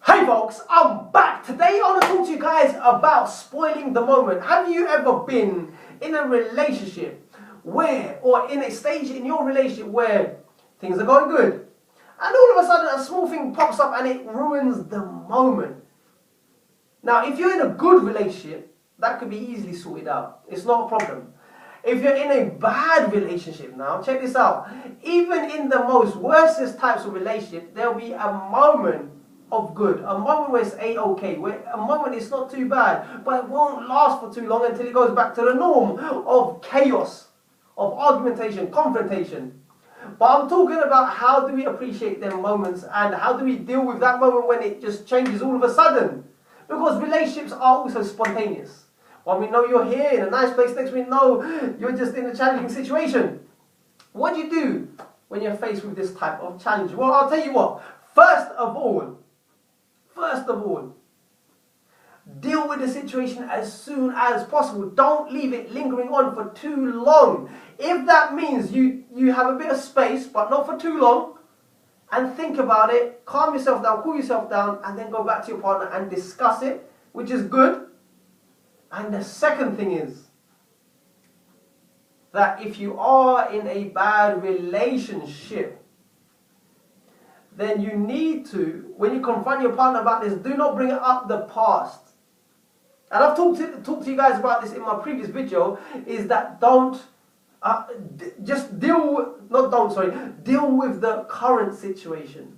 Hey folks, I'm back. Today I want to talk to you guys about spoiling the moment. Have you ever been in a relationship or in a stage in your relationship where things are going good, and all of a sudden a small thing pops up and it ruins the moment? Now, if you're in a good relationship, that could be easily sorted out. It's not a problem. If you're in a bad relationship now, check this out. Even in the most worstest types of relationship, there'll be a moment of good, a moment where it's a-okay, where a moment it's not too bad, but it won't last for too long until it goes back to the norm of chaos, of argumentation, confrontation. But I'm talking about how do we appreciate them moments and how do we deal with that moment when it just changes all of a sudden. Because relationships are also spontaneous. One minute you're here in a nice place, next minute you're just in a challenging situation. What do you do when you're faced with this type of challenge? Well, I'll tell you what. First of all, deal with the situation as soon as possible. Don't leave it lingering on for too long. If that means you have a bit of space, but not for too long, and think about it, calm yourself down, cool yourself down, and then go back to your partner and discuss it, which is good. And the second thing is that if you are in a bad relationship, then you need to, when you confront your partner about this, do not bring up the past. And I've talked to you guys about this in my previous video, is that deal with the current situation.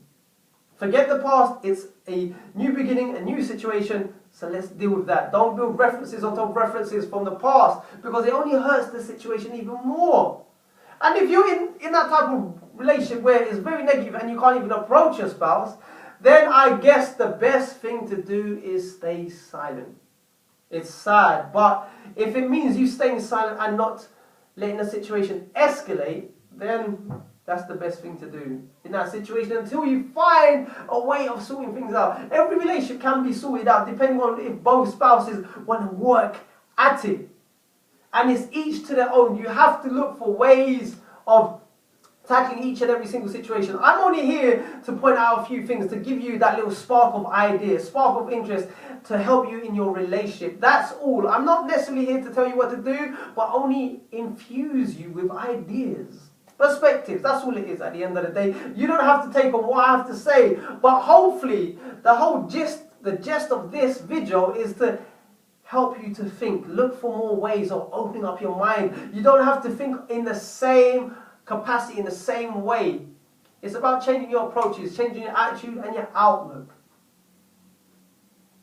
Forget the past, it's a new beginning, a new situation, so let's deal with that. Don't build references on top of references from the past, because it only hurts the situation even more. And if you're in that type of relationship where it's very negative and you can't even approach your spouse, then I guess the best thing to do is stay silent. It's sad, but if it means you staying silent and not letting the situation escalate, then that's the best thing to do in that situation until you find a way of sorting things out. Every relationship can be sorted out depending on if both spouses want to work at it. And it's each to their own. You have to look for ways of tackling each and every single situation. I'm only here to point out a few things, to give you that little spark of idea, spark of interest, to help you in your relationship. That's all. I'm not necessarily here to tell you what to do, but only infuse you with ideas, perspectives. That's all it is at the end of the day. You don't have to take on what I have to say, but hopefully the gist of this video is to help you to think, look for more ways of opening up your mind. You don't have to think in the same capacity, in the same way. It's about changing your approaches, changing your attitude and your outlook.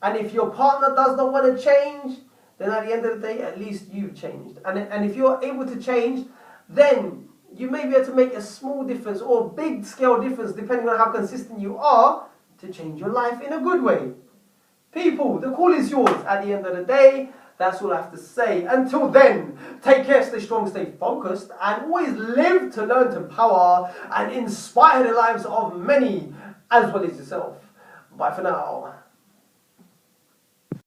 And if your partner does not want to change, then at the end of the day, at least you've changed. And if you're able to change, then you may be able to make a small difference or a big scale difference, depending on how consistent you are, to change your life in a good way. People, the call is yours at the end of the day. That's all I have to say. Until then, take care, stay strong, stay focused, and always live to learn, to empower, and inspire the lives of many, as well as yourself. Bye for now.